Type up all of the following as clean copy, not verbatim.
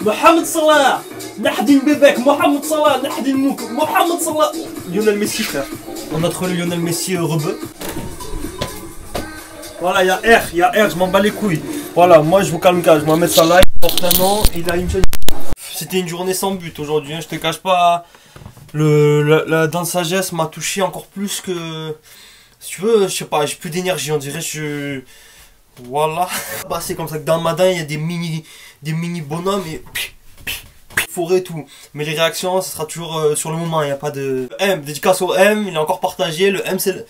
Mohamed Salah, Nahdin Bebek, Mohamed Salah, Nahdin Mouk, Mohamed Salah. Lionel Messi, frère. On a trouvé le Lionel Messi rebeu. Voilà, il y a R, je m'en bats les couilles. Voilà, moi je vous calme gars, Mohamed Salah, il porte un nom, il a une chaîne. C'était une journée sans but aujourd'hui, hein, je te cache pas. La danse sagesse m'a touché encore plus que. Si tu veux, je sais pas, j'ai plus d'énergie, on dirait voilà. Bah, c'est comme ça que dans Madin, il y a des mini bonhommes et. Forêt et tout. Mais les réactions, ça sera toujours sur le moment, il n'y a pas de. M, dédicace au M, il est encore partagé. Le M, c'est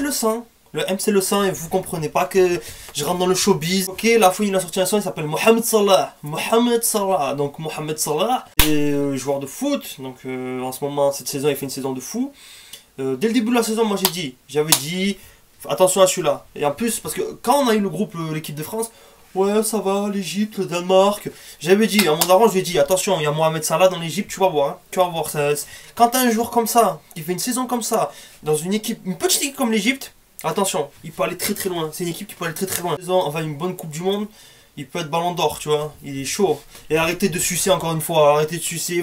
le sang. Le M c'est le sang et vous comprenez pas que je rentre dans le showbiz. Ok, la fouine il a sorti un son, il s'appelle Mohamed Salah. Mohamed Salah. Donc Mohamed Salah est joueur de foot. Donc en ce moment, cette saison, il fait une saison de fou. Dès le début de la saison, moi j'avais dit, attention à celui-là. Et en plus, parce que quand on a eu le groupe, l'équipe de France, ouais ça va, l'Egypte, le Danemark. J'avais dit, à mon daron, je lui ai dit, attention, il y a Mohamed Salah dans l'Egypte, tu vas voir. Hein, tu vas voir. Quand tu as un joueur comme ça, qui fait une saison comme ça, dans une petite équipe comme l'Egypte, attention, il peut aller très très loin. C'est une équipe qui peut aller très très loin. Enfin, une bonne coupe du monde, il peut être ballon d'or, tu vois. Il est chaud. Et arrêtez de sucer encore une fois. Arrêtez de sucer.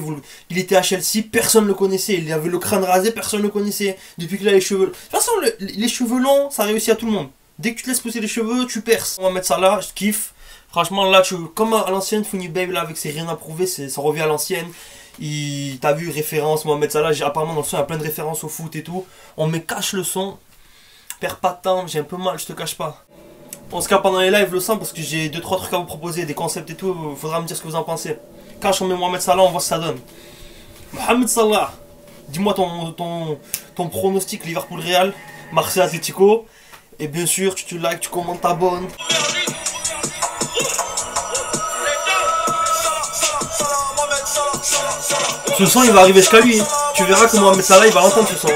Il était à Chelsea, personne ne le connaissait. Il avait le crâne rasé, personne ne le connaissait. Depuis qu'il a les cheveux. De toute façon, les cheveux longs, ça réussit à tout le monde. Dès que tu te laisses pousser les cheveux, tu perces. On va mettre ça là, je kiffe. Franchement, là, comme à l'ancienne, Funny Babe, là, avec ses rien à prouver, ça revient à l'ancienne. T'as vu, référence, Mohamed Salah. Apparemment, dans le son, il y a plein de références au foot et tout. On me cache le son. Perds pas de temps, j'ai un peu mal, je te cache pas. On se capte pendant les lives le sang parce que j'ai 2-3 trucs à vous proposer, des concepts et tout, faudra me dire ce que vous en pensez. Quand je mets Mohamed Salah, on voit ce que ça donne. Mohamed Salah, dis-moi ton pronostic Liverpool-Real, Marseille-Atlético. Et bien sûr, tu likes, tu commentes, t'abonnes. Ce son il va arriver jusqu'à lui. Tu verras que Mohamed Salah il va l'entendre ce son.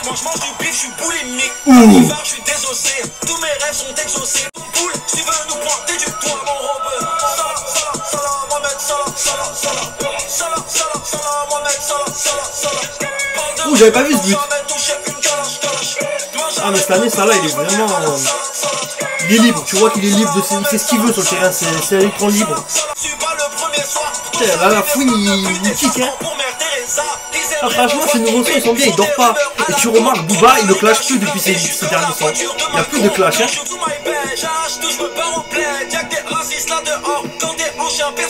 Moi je mange du bif, je suis boulimique. Je suis désossé, tous mes rêves sont exaucés. Boule, si tu veux nous prendre, éduque-toi mon robe. Salah, Mohamed Salah, Mohamed Salah. Ouh, j'avais pas vu ce but. Ah mais cette année Salah il est vraiment... Il est libre, tu vois qu'il est libre, il fait ce qu'il veut sur le terrain, c'est un écran libre. Putain, là la fouine il kick hein. Ah, franchement ces nouveaux sons ils sont bien, il dort pas. Et tu remarques Booba il ne clash plus depuis ces derniers sons. Il n'y a plus de clash hein.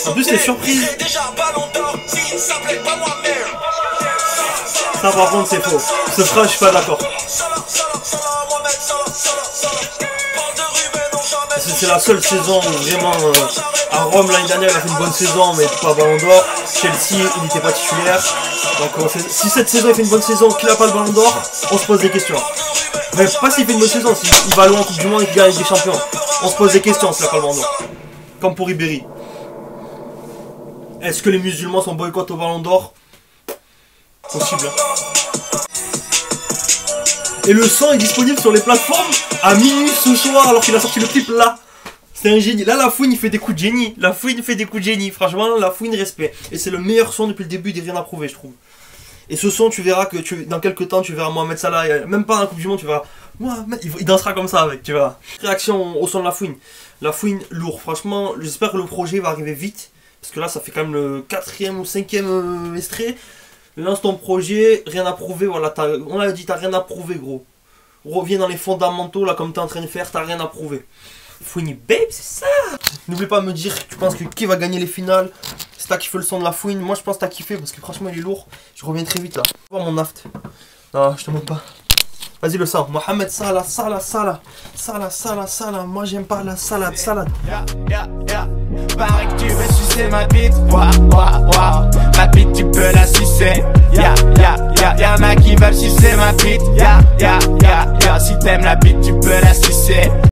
En plus c'est surprise. Ça par contre c'est faux. Ce phrase je suis pas d'accord. C'est la seule saison où vraiment à Rome l'année dernière il a fait une bonne saison mais pas ballon d'or. Chelsea il n'était pas titulaire. Donc si cette saison il fait une bonne saison qu'il n'a pas le ballon d'or, on se pose des questions. Mais pas s'il fait une bonne saison, s'il va loin en Coupe du Monde et qu'il gagne des champions. On se pose des questions s'il n'a pas le ballon d'or. Comme pour Ribéry. Est-ce que les musulmans sont boycottés au ballon d'or? Possible. Hein. Et le son est disponible sur les plateformes à minuit ce soir alors qu'il a sorti le clip là. C'est un génie. Là la fouine il fait des coups de génie. La fouine fait des coups de génie. Franchement la fouine respect. Et c'est le meilleur son depuis le début des rien à prouver je trouve. Et ce son tu verras que dans quelques temps tu verras Mohamed Salah. Même pas dans la Coupe du Monde tu verras. Mohamed, il dansera comme ça avec tu vois. Réaction au son de la fouine. La fouine lourd. Franchement j'espère que le projet va arriver vite. Parce que là ça fait quand même le 4e ou 5e extrait. Lance ton projet, rien à prouver, voilà, on l'a dit, t'as rien à prouver gros. Reviens dans les fondamentaux là comme t'es en train de faire, t'as rien à prouver. Funny Babe, c'est ça. N'oublie pas de me dire, tu penses que qui va gagner les finales. Si t'as kiffé le son de la fouine, moi je pense que t'as kiffé parce que franchement il est lourd. Je reviens très vite là. Voir mon aft. Non, je te montre pas. Vas-y le sang. Mohamed Salah, moi j'aime pas la salade. Pareil que tu veux sucer ma bite, ma bite tu peux la sucer. Y'en a qui veulent sucer ma bite. Si t'aimes la bite tu peux la sucer.